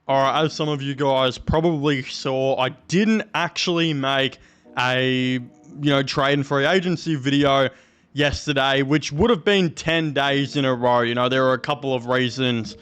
Alright, as some of you guys probably saw, I didn't actually make a, trade and free agency video yesterday, which would have been 10 days in a row. There were a couple of reasons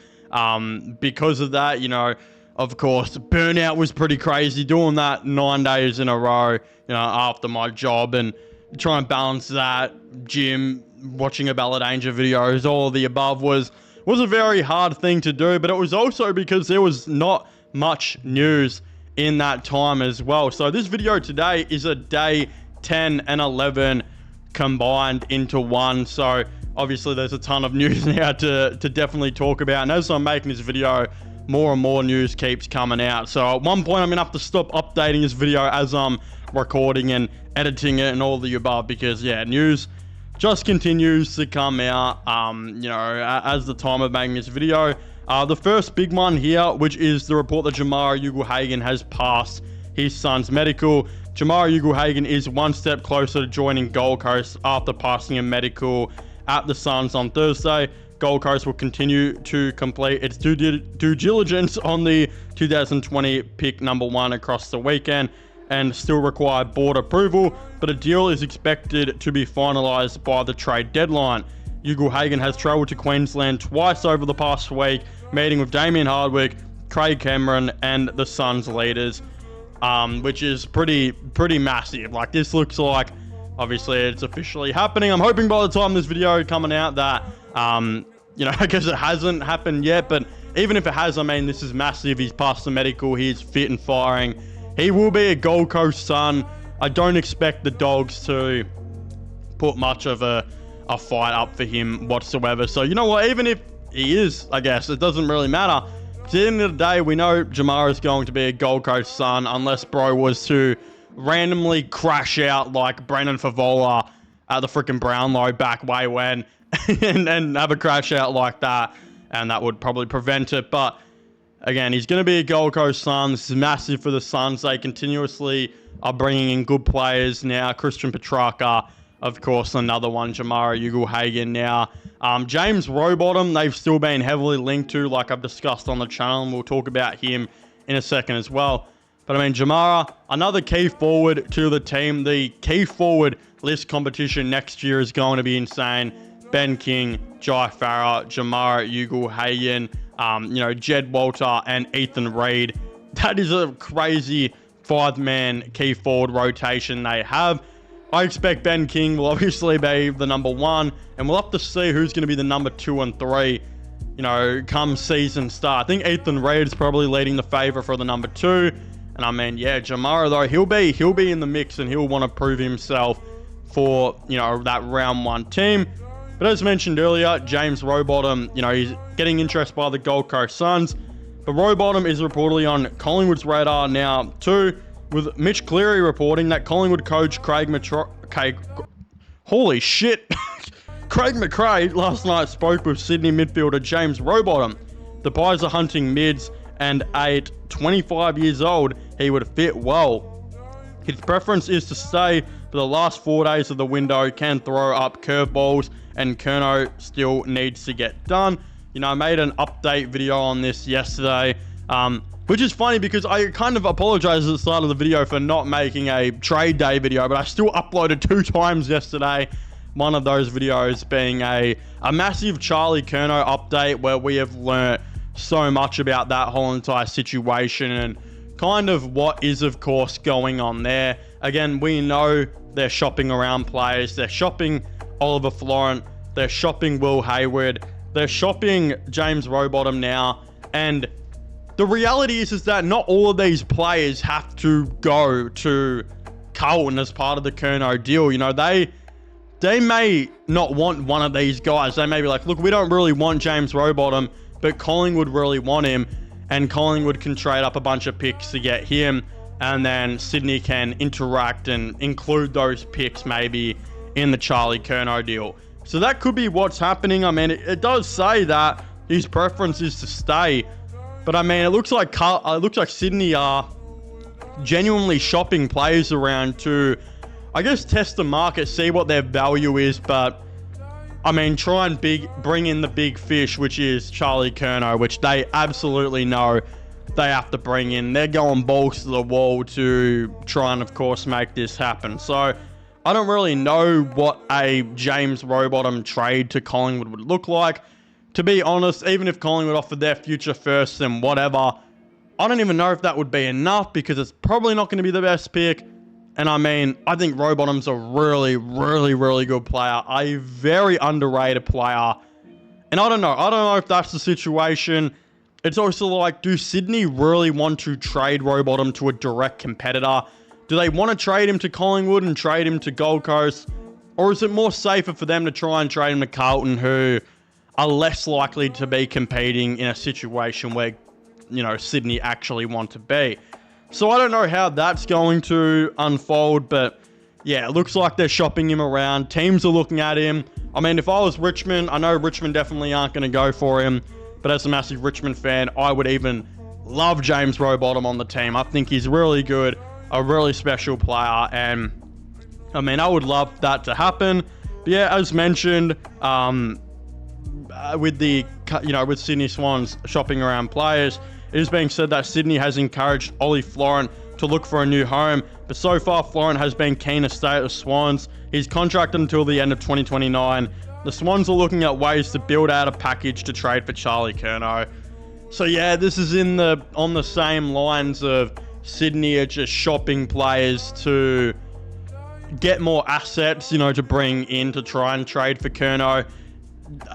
because of that. Of course, burnout was pretty crazy doing that 9 days in a row, after my job, and try and balance that, gym, watching a Ballad Angel videos, all of the above was a very hard thing to do, but it was also because there was not much news in that time as well. So this video today is a day 10 and 11 combined into one. So obviously there's a ton of news now to definitely talk about. And as I'm making this video, more and more news keeps coming out. So at one point I'm gonna have to stop updating this video as I'm recording and editing it and all the above, because news just continues to come out, as the time of making this video. The first big one here, which is the report that Jamara Ugle-Hagan has passed his son's medical. Jamara Ugle-Hagan is one step closer to joining Gold Coast after passing a medical at the Suns on Thursday. Gold Coast will continue to complete its due diligence on the 2020 pick number 1 across the weekend and still require board approval, but a deal is expected to be finalised by the trade deadline. Ugle-Hagan has travelled to Queensland twice over the past week, meeting with Damien Hardwick, Craig Cameron, and the Suns leaders, which is pretty massive. Like, this looks like, obviously, it's officially happening. I'm hoping by the time this video coming out that, I guess it hasn't happened yet, but even if it has, I mean, this is massive. He's passed the medical, he's fit and firing. He will be a Gold Coast Sun. I don't expect the Dogs to put much of a fight up for him whatsoever. So, you know what? Even if he is, I guess, it doesn't really matter. At the end of the day, we know Jamara is going to be a Gold Coast Sun unless bro was to randomly crash out like Brendan Favola at the freaking Brownlow back way when and have a crash out like that. And that would probably prevent it. But again, he's going to be a Gold Coast Sun. This is massive for the Suns. They continuously are bringing in good players now. Christian Petrarca, of course, another one. Jamara Ugle-Hagan now. James Rowbottom, they've still been heavily linked to, like I've discussed on the channel, and we'll talk about him in a second as well. But I mean, Jamara, another key forward to the team. The key forward list competition next year is going to be insane. Ben King, Jai Farah, Jamara Ugle-Hagan, Jed Walter and Ethan Reid. That is a crazy 5-man key forward rotation they have. I expect Ben King will obviously be the number 1, and we'll have to see who's going to be the number 2 and 3, come season start. I think Ethan Reid is probably leading the favour for the number 2. And I mean, Jamara though, he'll be in the mix and he'll want to prove himself for, that round 1 team. But as mentioned earlier, James Rowbottom, he's getting interest by the Gold Coast Suns. But Rowbottom is reportedly on Collingwood's radar now too, with Mitch Cleary reporting that Collingwood coach Craig holy shit, Craig McRae last night spoke with Sydney midfielder James Rowbottom. The Pies are hunting mids, and at 25 years old, he would fit well. His preference is to stay for the last 4 days of the window, can throw up curveballs, and Kerno still needs to get done. I made an update video on this yesterday, which is funny because I kind of apologize at the start of the video for not making a trade day video, but I still uploaded 2 times yesterday. One of those videos being a massive Charlie Kerno update where we have learnt so much about that whole entire situation and kind of what is, of course, going on there. Again, we know they're shopping around players. They're shopping Oliver Florent. They're shopping Will Hayward. They're shopping James Rowbottom now. And the reality is that not all of these players have to go to Carlton as part of the Kerno deal. They may not want one of these guys. They may be like, look, we don't really want James Rowbottom, but Collingwood really want him, and Collingwood can trade up a bunch of picks to get him, and then Sydney can interact and include those picks maybe in the Charlie Kerno deal. So that could be what's happening. I mean, it does say that his preference is to stay, but I mean, it looks like Sydney are genuinely shopping players around to, I guess, test the market, see what their value is, but I mean, try and bring in the big fish, which is Charlie Kerno, which they absolutely know they have to bring in. They're going balls to the wall to try and, of course, make this happen. So I don't really know what a James Rowbottom trade to Collingwood would look like. To be honest, even if Collingwood offered their future first and whatever, I don't even know if that would be enough because it's probably not going to be the best pick. And I mean, I think Rowbottom's a really, really, really good player. A very underrated player. And I don't know if that's the situation. It's also like, do Sydney really want to trade Rowbottom to a direct competitor? Do they want to trade him to Collingwood and trade him to Gold Coast? Or is it more safer for them to try and trade him to Carlton, who are less likely to be competing in a situation where, you know, Sydney actually want to be? So I don't know how that's going to unfold, but yeah, it looks like they're shopping him around. Teams are looking at him. I mean, if I was Richmond, I know Richmond definitely aren't going to go for him, but as a massive Richmond fan, I would even love James Rowbottom on the team. I think he's really good, a really special player, and I mean, I would love that to happen. But yeah, as mentioned, with Sydney Swans shopping around players, it is being said that Sydney has encouraged Ollie Florent to look for a new home, but so far Florent has been keen to stay at the Swans. He's contracted until the end of 2029. The Swans are looking at ways to build out a package to trade for Charlie Curnow. So yeah, this is on the same lines of Sydney are just shopping players to get more assets, you know, to bring in to try and trade for Curnow.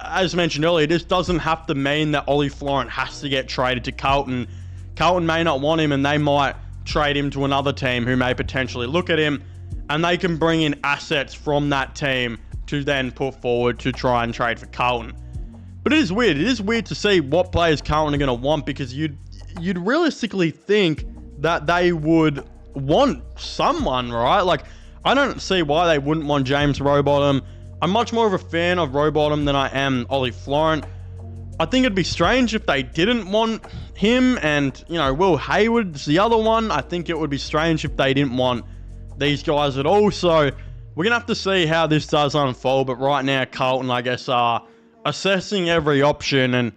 As mentioned earlier, this doesn't have to mean that Ollie Florent has to get traded to Carlton. Carlton may not want him and they might trade him to another team who may potentially look at him, and they can bring in assets from that team to then put forward to try and trade for Carlton. But it is weird. It is weird to see what players Carlton are going to want, because you'd realistically think that they would want someone, right? Like, I don't see why they wouldn't want James Rowbottom. I'm much more of a fan of Rowbottom than I am Ollie Florent. I think it'd be strange if they didn't want him, and, you know, Will Hayward's the other one. I think it would be strange if they didn't want these guys at all. So we're going to have to see how this does unfold. But right now, Carlton, I guess, are assessing every option, and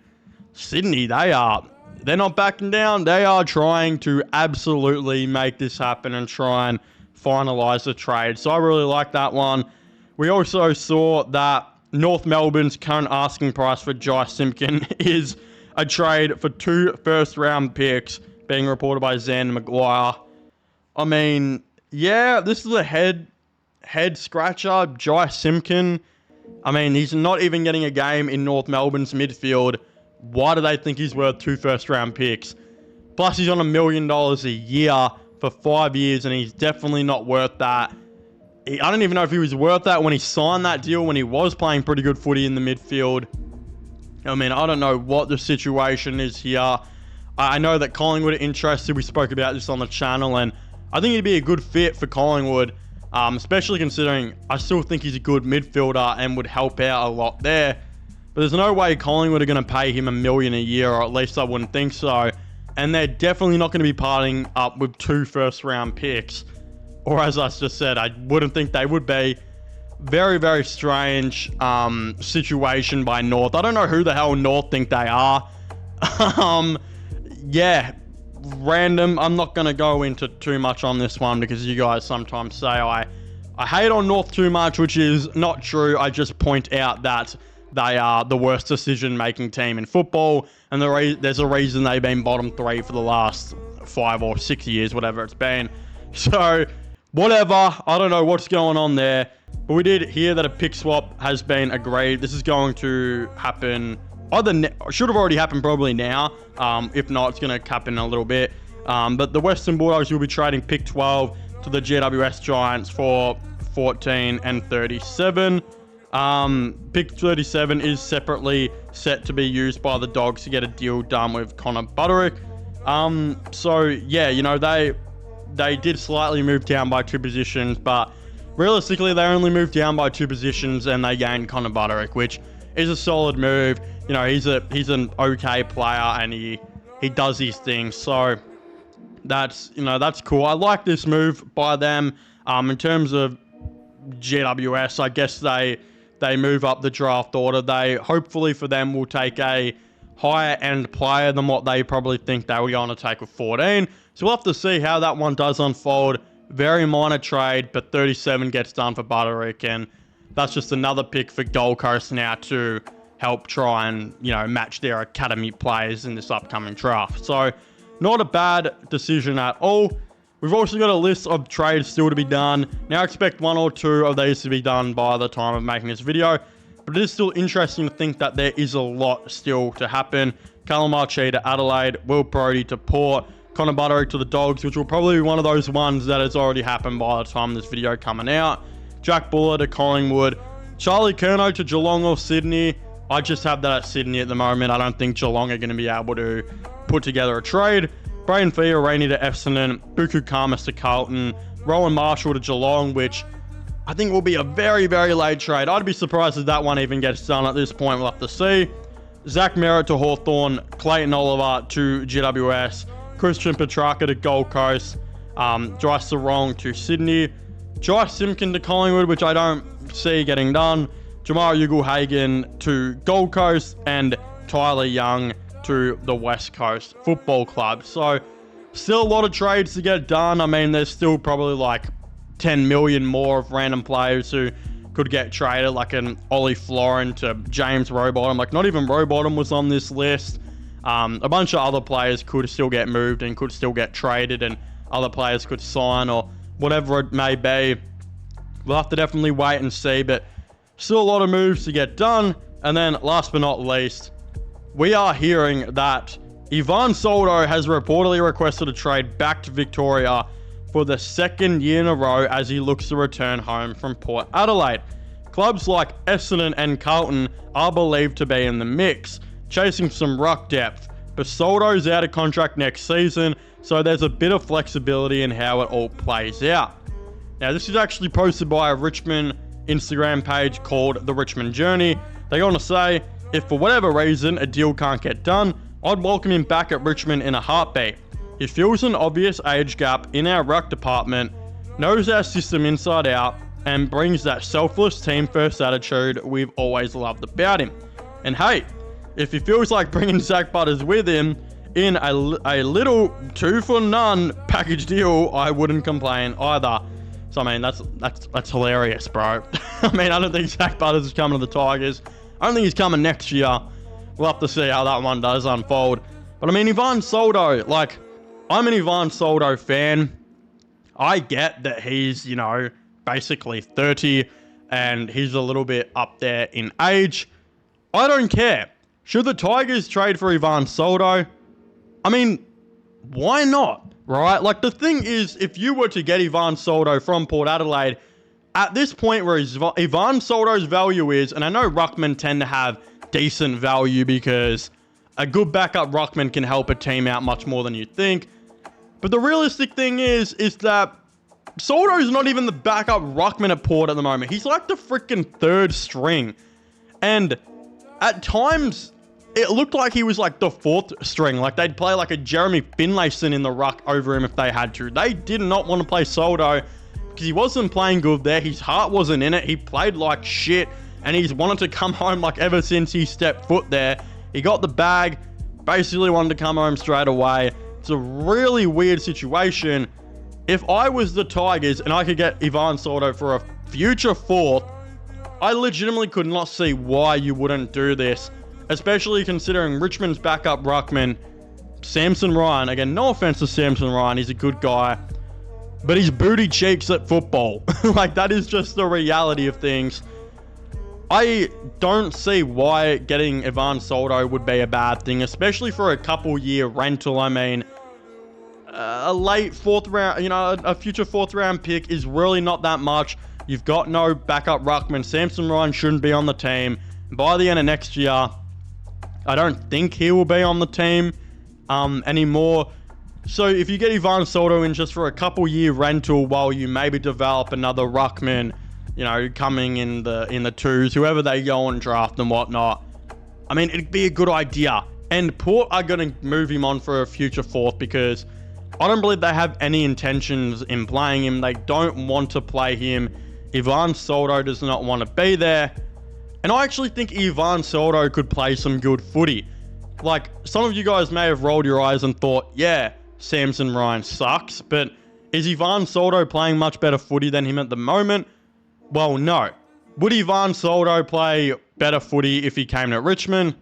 Sydney, they're not backing down. They are trying to absolutely make this happen and try and finalise the trade. So I really like that one. We also saw that North Melbourne's current asking price for Jai Simpkin is a trade for 2 first-round picks, being reported by Zan Maguire. I mean, yeah, this is a head scratcher. Jai Simpkin, I mean, he's not even getting a game in North Melbourne's midfield. Why do they think he's worth 2 first-round picks? Plus, he's on $1 million a year for 5 years, and he's definitely not worth that. I don't even know if he was worth that when he signed that deal, when he was playing pretty good footy in the midfield. I mean, I don't know what the situation is here. I know that Collingwood are interested. We spoke about this on the channel, and I think he'd be a good fit for Collingwood, especially considering I still think he's a good midfielder and would help out a lot there. But there's no way Collingwood are going to pay him $1 million a year, or at least I wouldn't think so. And they're definitely not going to be parting up with 2 first-round picks. Or as I just said, I wouldn't think they would be. Very, very strange situation by North. I don't know who the hell North think they are. Yeah, random. I'm not going to go into too much on this one, because you guys sometimes say I hate on North too much, which is not true. I just point out that they are the worst decision-making team in football, and there's a reason they've been bottom 3 for the last 5 or 6 years, whatever it's been. So whatever, I don't know what's going on there, but we did hear that a pick swap has been agreed. This is going to happen should have already happened probably now. If not, it's going to happen in a little bit. But the Western Bulldogs will be trading pick 12 to the GWS Giants for 14 and 37. Pick 37 is separately set to be used by the Dogs to get a deal done with Connor Buderick. So yeah, you know, they did slightly move down by 2 positions, but realistically, they only moved down by 2 positions and they gained Connor Buderick, which is a solid move. You know, he's an okay player and he does his thing. So that's cool. I like this move by them. In terms of GWS, I guess they move up the draft order. They hopefully for them will take a higher end player than what they probably think they were going to take with 14. So we'll have to see how that one does unfold. Very minor trade, but 37 gets done for Butterick, and that's just another pick for Gold Coast now to help try and, match their academy players in this upcoming draft. So not a bad decision at all. We've also got a list of trades still to be done. Now I expect 1 or 2 of these to be done by the time of making this video. But it is still interesting to think that there is a lot still to happen. Callum Archie to Adelaide, Will Brodie to Port, Connor Butterick to the Dogs, which will probably be one of those ones that has already happened by the time this video coming out. Jack Buller to Collingwood, Charlie Curnow to Geelong or Sydney. I just have that at Sydney at the moment. I don't think Geelong are going to be able to put together a trade. Braden Fiorini to Essendon, Buku Kamas to Carlton, Rowan Marshall to Geelong, which I think will be a very, very late trade. I'd be surprised if that one even gets done at this point. We'll have to see. Zach Merritt to Hawthorn, Clayton Oliver to GWS, Christian Petrarca to Gold Coast, Jai Sarong to Sydney, Jai Simpkin to Collingwood, which I don't see getting done, Jamara Ugle-Hagan to Gold Coast, and Tyler Young to the West Coast Football Club. So still a lot of trades to get done. I mean, there's still probably like 10 million more of random players who could get traded, like an Ollie Florin to James Rowbottom. Like, not even Rowbottom was on this list. A bunch of other players could still get moved and could still get traded, and other players could sign or whatever it may be. We'll have to definitely wait and see, but still a lot of moves to get done. And then last but not least, we are hearing that Ivan Soldo has reportedly requested a trade back to Victoria for the 2nd year in a row as he looks to return home from Port Adelaide. Clubs like Essendon and Carlton are believed to be in the mix, chasing some ruck depth, but Soldo's out of contract next season, so there's a bit of flexibility in how it all plays out. Now, this is actually posted by a Richmond Instagram page called The Richmond Journey. They go on to say, if for whatever reason a deal can't get done, I'd welcome him back at Richmond in a heartbeat. He fills an obvious age gap in our ruck department, knows our system inside out, and brings that selfless team-first attitude we've always loved about him. And hey, if he feels like bringing Zach Butters with him in a little 2-for-none package deal, I wouldn't complain either. So I mean, that's hilarious, bro. I mean, I don't think Zach Butters is coming to the Tigers. I don't think he's coming next year. We'll have to see how that one does unfold. But I mean, Ivan Soldo, like, I'm an Ivan Soldo fan. I get that he's, basically 30 and he's a little bit up there in age. I don't care. Should the Tigers trade for Ivan Soldo? I mean, why not? Right? Like, the thing is, if you were to get Ivan Soldo from Port Adelaide, at this point where Ivan Soldo's value is, and I know ruckmen tend to have decent value because a good backup ruckman can help a team out much more than you think. But the realistic thing is that Soldo's not even the backup ruckman at Port at the moment. He's like the freaking 3rd string. And at times, it looked like he was like the 4th string. Like, they'd play like a Jeremy Finlayson in the ruck over him if they had to. They did not want to play Soldo because he wasn't playing good there. His heart wasn't in it. He played like shit, and he's wanted to come home like ever since he stepped foot there. He got the bag, basically wanted to come home straight away. It's a really weird situation. If I was the Tigers and I could get Ivan Soldo for a future 4th, I legitimately could not see why you wouldn't do this, especially considering Richmond's backup ruckman, Samson Ryan. Again, no offense to Samson Ryan, he's a good guy, but he's booty cheeks at football. Like, that is just the reality of things. I don't see why getting Ivan Soldo would be a bad thing, especially for a couple-year rental. I mean, a late 4th round, a future 4th round pick is really not that much. You've got no backup ruckman. Samson Ryan shouldn't be on the team. By the end of next year, I don't think he will be on the team anymore. So if you get Ivan Soldo in just for a couple-year rental while you maybe develop another ruckman, coming in the 2s, whoever they go and draft and whatnot, I mean, it'd be a good idea. And Port are going to move him on for a future 4th because I don't believe they have any intentions in playing him. They don't want to play him. Ivan Soldo does not want to be there. And I actually think Ivan Soldo could play some good footy. Like, some of you guys may have rolled your eyes and thought, yeah, Samson Ryan sucks, but is Ivan Soldo playing much better footy than him at the moment? Well, no. Would Ivan Soldo play better footy if he came to Richmond?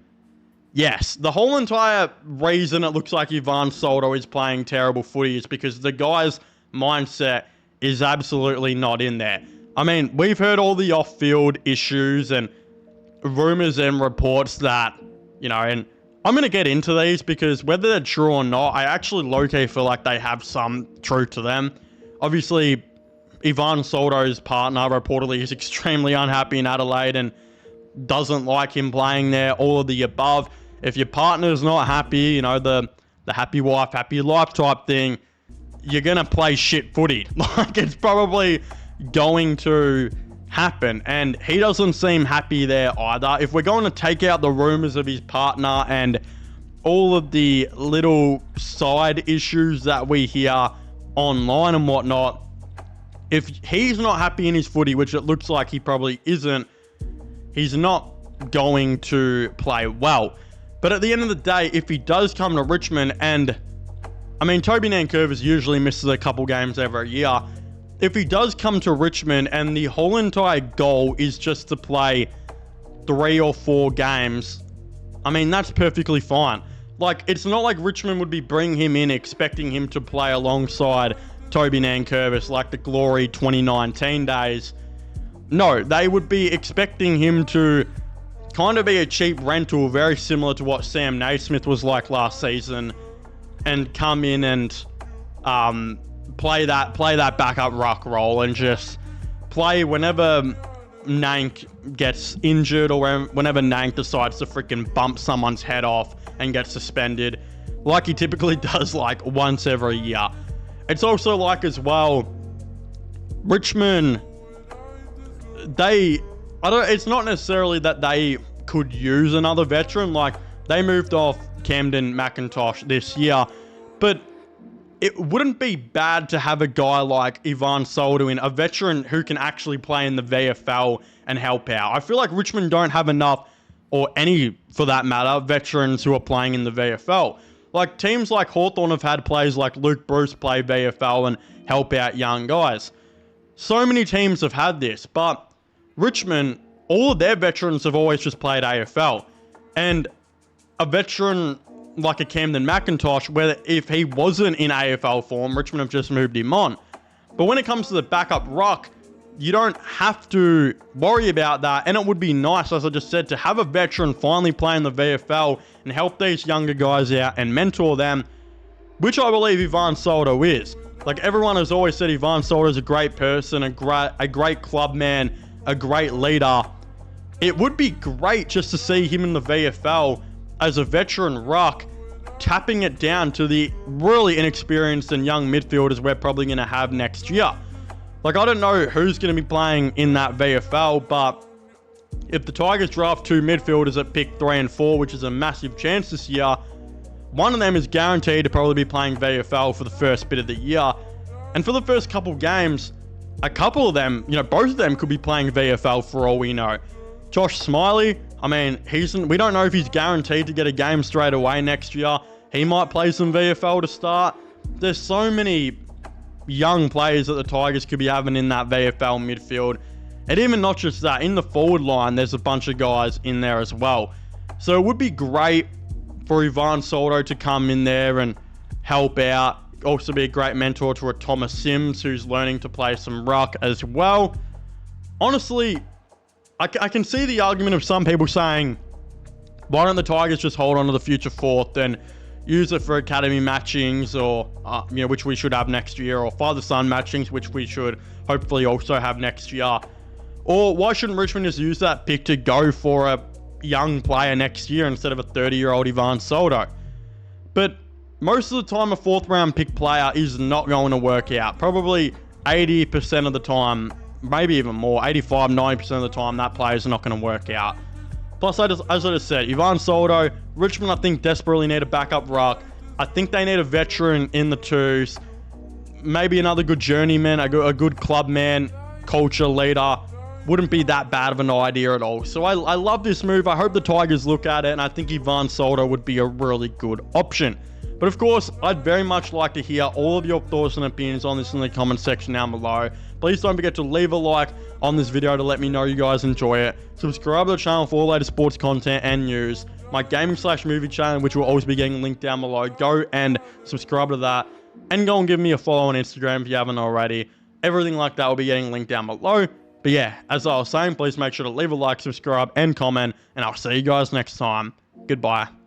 Yes. The whole entire reason it looks like Ivan Soldo is playing terrible footy is because the guy's mindset is absolutely not in there. I mean, we've heard all the off-field issues and rumours and reports that, you know, and I'm going to get into these because whether they're true or not, I actually low-key feel like they have some truth to them. Obviously, Ivan Soldo's partner reportedly is extremely unhappy in Adelaide and doesn't like him playing there, all of the above. If your partner's not happy, you know, the happy wife, happy life type thing, you're going to play shit footy. Like, it's probably going to happen, and he doesn't seem happy there either. If we're going to take out the rumors of his partner and all of the little side issues that we hear online and whatnot, if he's not happy in his footy, which it looks like he probably isn't, he's not going to play well. But at the end of the day, if he does come to Richmond, and I mean, Toby Nankervis usually misses a couple games every year. If he does come to Richmond and the whole entire goal is just to play 3 or 4 games, I mean, that's perfectly fine. Like, it's not like Richmond would be bringing him in expecting him to play alongside Toby Nankervis like the glory 2019 days. No, they would be expecting him to kind of be a cheap rental, very similar to what Sam Naismith was like last season, and come in and play that backup ruck role and just play whenever Nank gets injured or whenever Nank decides to freaking bump someone's head off and get suspended, like he typically does like once every year. It's also like as well, Richmond, it's not necessarily that they could use another veteran. Like, they moved off Camden McIntosh this year, but it wouldn't be bad to have a guy like Ivan Soldo in, a veteran who can actually play in the VFL and help out. I feel like Richmond don't have enough, or any, for that matter, veterans who are playing in the VFL. Like, teams like Hawthorn have had players like Luke Bruce play VFL and help out young guys. So many teams have had this, but Richmond, all of their veterans have always just played AFL. And a veteran like a Camden McIntosh, where if he wasn't in AFL form, Richmond have just moved him on. But when it comes to the backup ruck, you don't have to worry about that. And it would be nice, as I just said, to have a veteran finally play in the VFL and help these younger guys out and mentor them, which I believe Ivan Soldo is. Like, everyone has always said Ivan Soldo is a great person, a great club man, a great leader. It would be great just to see him in the VFL as a veteran ruck, tapping it down to the really inexperienced and young midfielders we're probably going to have next year. Like, I don't know who's going to be playing in that VFL, but if the Tigers draft 2 midfielders at pick 3 and 4, which is a massive chance this year, one of them is guaranteed to probably be playing VFL for the first bit of the year. And for the first couple games, a couple of them, both of them could be playing VFL for all we know. Josh Smiley, I mean, we don't know if he's guaranteed to get a game straight away next year. He might play some VFL to start. There's so many young players that the Tigers could be having in that VFL midfield. And even not just that, in the forward line, there's a bunch of guys in there as well. So it would be great for Ivan Soldo to come in there and help out. Also be a great mentor to a Thomas Sims, who's learning to play some ruck as well. Honestly, I can see the argument of some people saying, why don't the Tigers just hold on to the future 4th and use it for academy matchings, or which we should have next year, or father-son matchings, which we should hopefully also have next year. Or why shouldn't Richmond just use that pick to go for a young player next year instead of a 30-year-old Ivan Soldo? But most of the time, a 4th round pick player is not going to work out. Probably 80% of the time, maybe even more, 85, 90% of the time, that player is not going to work out. Plus, as I just said, Ivan Soldo, Richmond, I think, desperately need a backup ruck. I think they need a veteran in the 2s. Maybe another good journeyman, a good club man, culture leader. wouldn't be that bad of an idea at all. So I love this move. I hope the Tigers look at it, and I think Ivan Soldo would be a really good option. But of course, I'd very much like to hear all of your thoughts and opinions on this in the comment section down below. Please don't forget to leave a like on this video to let me know you guys enjoy it. Subscribe to the channel for all latest sports content and news. My gaming/movie channel, which will always be getting linked down below. Go and subscribe to that. And go and give me a follow on Instagram if you haven't already. Everything like that will be getting linked down below. But yeah, as I was saying, please make sure to leave a like, subscribe, and comment. And I'll see you guys next time. Goodbye.